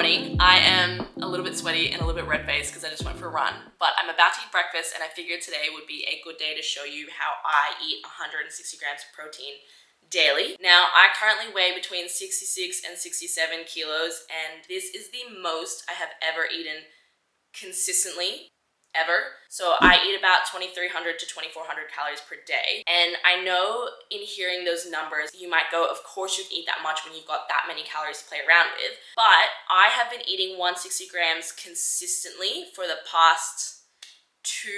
morning. I am a little bit sweaty and a little bit red-faced because I just went for a run, but I'm about to eat breakfast and I figured today would be a good day to show you how I eat 160 grams of protein daily. Now, I currently weigh between 66 and 67 kilos, and this is the most I have ever eaten consistently ever. So I eat about 2,300 to 2,400 calories per day. And I know in hearing those numbers, you might go, of course you can eat that much when you've got that many calories to play around with. But I have been eating 160 grams consistently for the past 2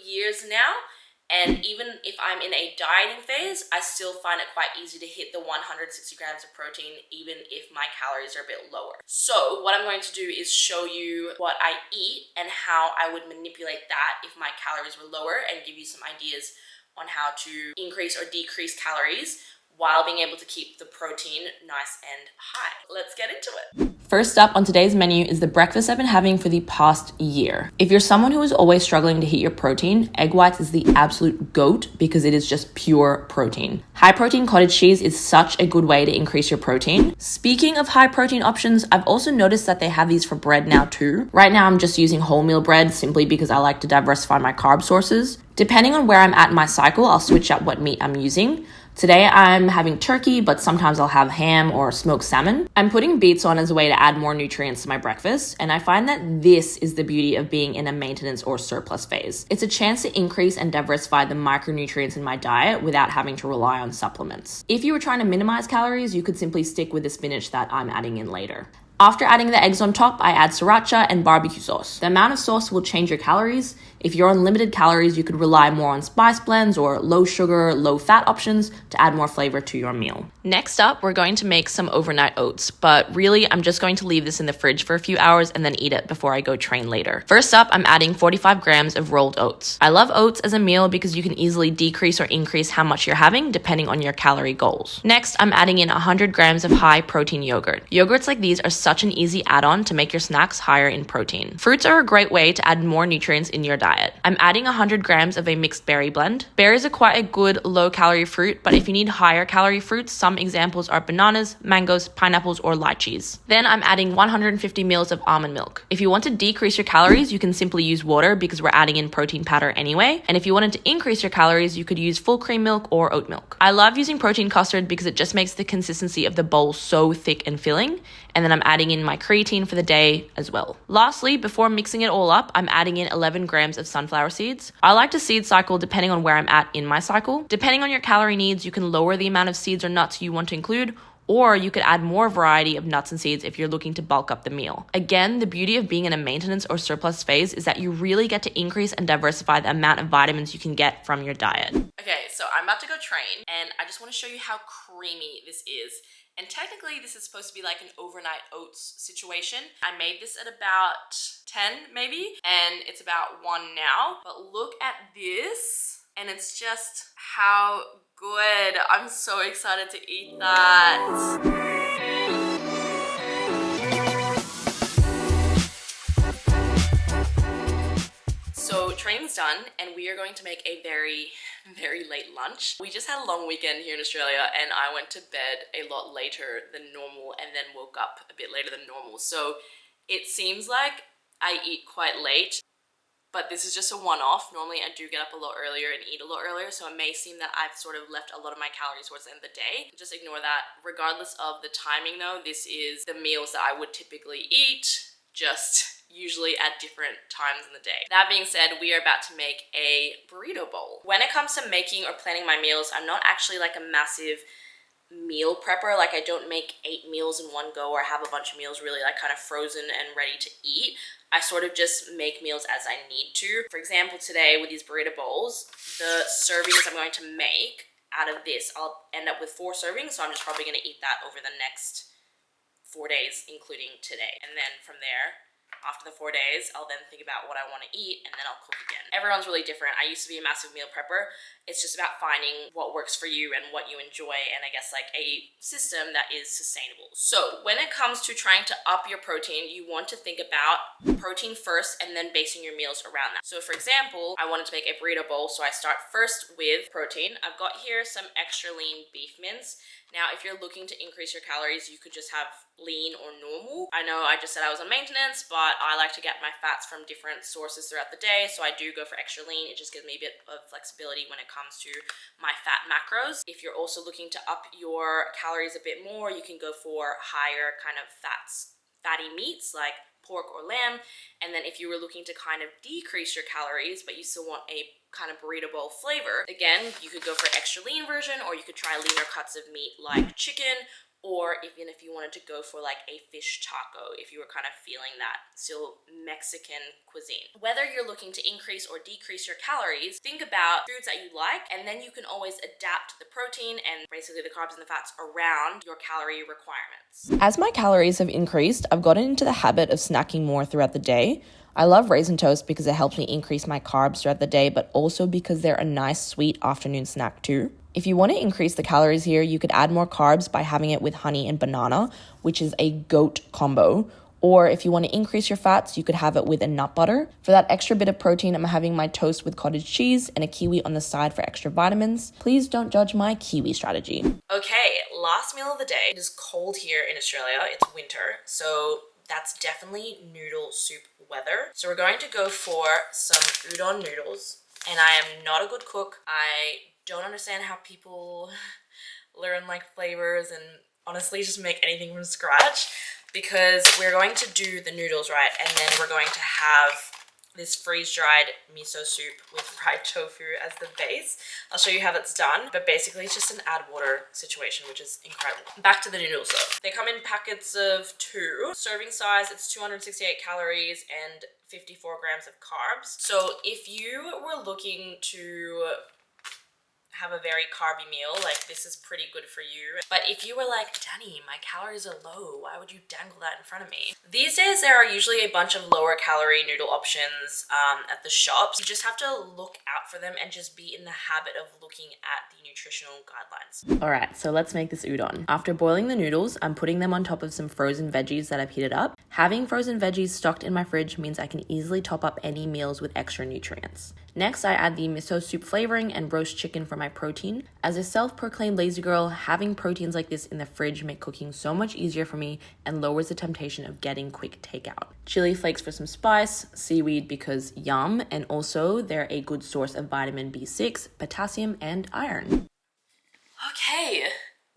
years now. And even if I'm in a dieting phase, I still find it quite easy to hit the 160 grams of protein, even if my calories are a bit lower. So what I'm going to do is show you what I eat and how I would manipulate that if my calories were lower, and give you some ideas on how to increase or decrease calories while being able to keep the protein nice and high. Let's get into it. First up on today's menu is the breakfast I've been having for the past year. If you're someone who is always struggling to hit your protein, egg whites is the absolute GOAT because it is just pure protein. High protein cottage cheese is such a good way to increase your protein. Speaking of high protein options, I've also noticed that they have these for bread now too. Right now I'm just using wholemeal bread simply because I like to diversify my carb sources. Depending on where I'm at in my cycle, I'll switch up what meat I'm using. Today I'm having turkey, but sometimes I'll have ham or smoked salmon. I'm putting beets on as a way to add more nutrients to my breakfast, and I find that this is the beauty of being in a maintenance or surplus phase. It's a chance to increase and diversify the micronutrients in my diet without having to rely on supplements. If you were trying to minimize calories, you could simply stick with the spinach that I'm adding in later. After adding the eggs on top, I add sriracha and barbecue sauce. The amount of sauce will change your calories. If you're on limited calories, you could rely more on spice blends or low sugar, low fat options to add more flavor to your meal. Next up, we're going to make some overnight oats, but really I'm just going to leave this in the fridge for a few hours and then eat it before I go train later. First up, I'm adding 45 grams of rolled oats. I love oats as a meal because you can easily decrease or increase how much you're having depending on your calorie goals. Next, I'm adding in 100 grams of high protein yogurt. Yogurts like these are such an easy add-on to make your snacks higher in protein. Fruits are a great way to add more nutrients in your diet. I'm adding 100 grams of a mixed berry blend. Berries are quite a good low-calorie fruit, but if you need higher calorie fruits, some examples are bananas, mangoes, pineapples, or lychees. Then I'm adding 150 ml of almond milk. If you want to decrease your calories, you can simply use water because we're adding in protein powder anyway. And if you wanted to increase your calories, you could use full cream milk or oat milk. I love using protein custard because it just makes the consistency of the bowl so thick and filling. And then I'm adding in my creatine for the day as well. Lastly, before mixing it all up, I'm adding in 11 grams of sunflower seeds. I like to seed cycle depending on where I'm at in my cycle. Depending on your calorie needs, you can lower the amount of seeds or nuts you want to include, or you could add more variety of nuts and seeds if you're looking to bulk up the meal. Again, the beauty of being in a maintenance or surplus phase is that you really get to increase and diversify the amount of vitamins you can get from your diet. Okay, so I'm about to go train, and I just want to show you how creamy this is. And technically, this is supposed to be like an overnight oats situation. I made this at about 10 maybe, and it's about 1 now. But look at this, and it's just how good. I'm so excited to eat that. So training's done, and we are going to make a very late lunch. We just had a long weekend here in Australia, and I went to bed a lot later than normal and then woke up a bit later than normal. So it seems like I eat quite late, but this is just a one-off. Normally I do get up a lot earlier and eat a lot earlier, so it may seem that I've sort of left a lot of my calories towards the end of the day. Just ignore that. Regardless of the timing though, this is the meals that I would typically eat, just usually at different times in the day. That being said, we are about to make a burrito bowl. When it comes to making or planning my meals, I'm not actually like a massive meal prepper. Like I don't make 8 meals in one go or have a bunch of meals really like kind of frozen and ready to eat. I sort of just make meals as I need to. For example, today with these burrito bowls, the servings I'm going to make out of this, I'll end up with 4 servings, so I'm just probably going to eat that over the next 4 days, including today. And then from there, after the 4 days, I'll then think about what I want to eat, and then I'll cook again. Everyone's really different. I used to be a massive meal prepper. It's just about finding what works for you and what you enjoy, and I guess like a system that is sustainable. So when it comes to trying to up your protein, you want to think about protein first and then basing your meals around that. So for example, I wanted to make a burrito bowl, so I start first with protein. I've got here some extra lean beef mince. Now, if you're looking to increase your calories, you could just have lean or normal. I know I just said I was on maintenance, but I like to get my fats from different sources throughout the day, so I do go for extra lean. It just gives me a bit of flexibility when it comes to my fat macros. If you're also looking to up your calories a bit more, you can go for higher kind of fatty meats like pork or lamb. And then if you were looking to kind of decrease your calories, but you still want a kind of burrito bowl flavor, again, you could go for extra lean version, or you could try leaner cuts of meat like chicken, or even if you wanted to go for like a fish taco, if you were kind of feeling that still Mexican cuisine. Whether you're looking to increase or decrease your calories, think about foods that you like, and then you can always adapt the protein and basically the carbs and the fats around your calorie requirements. As my calories have increased, I've gotten into the habit of snacking more throughout the day. I love raisin toast because it helps me increase my carbs throughout the day, but also because they're a nice sweet afternoon snack too. If you want to increase the calories here, you could add more carbs by having it with honey and banana, which is a goat combo. Or if you want to increase your fats, you could have it with a nut butter. For that extra bit of protein, I'm having my toast with cottage cheese and a kiwi on the side for extra vitamins. Please don't judge my kiwi strategy. Okay, last meal of the day. It is cold here in Australia. It's winter, so that's definitely noodle soup weather. So we're going to go for some udon noodles. And I am not a good cook. I don't understand how people learn like flavors and honestly just make anything from scratch, because we're going to do the noodles, right? And then we're going to have this freeze-dried miso soup with fried tofu as the base. I'll show you how that's done, but basically it's just an add water situation, which is incredible. Back to the noodles though. They come in packets of 2. Serving size, it's 268 calories and 54 grams of carbs. So if you were looking to have a very carby meal, like this is pretty good for you. But if you were like, Danny, my calories are low, why would you dangle that in front of me? These days there are usually a bunch of lower calorie noodle options at the shops. You just have to look out for them and just be in the habit of looking at the nutritional guidelines. All right, so let's make this udon. After boiling the noodles, I'm putting them on top of some frozen veggies that I've heated up. Having frozen veggies stocked in my fridge means I can easily top up any meals with extra nutrients. Next, I add the miso soup flavoring and roast chicken for my protein. As a self-proclaimed lazy girl, having proteins like this in the fridge make cooking so much easier for me and lowers the temptation of getting quick takeout. Chili flakes for some spice, seaweed because yum, and also they're a good source of vitamin B6, potassium, and iron. Okay,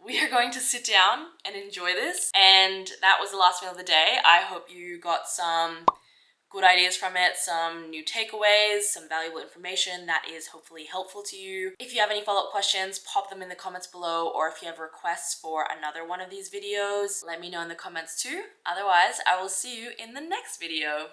we are going to sit down and enjoy this. And that was the last meal of the day. I hope you got some good ideas from it, some new takeaways, some valuable information that is hopefully helpful to you. If you have any follow-up questions, pop them in the comments below, or if you have requests for another one of these videos, let me know in the comments too. Otherwise, I will see you in the next video.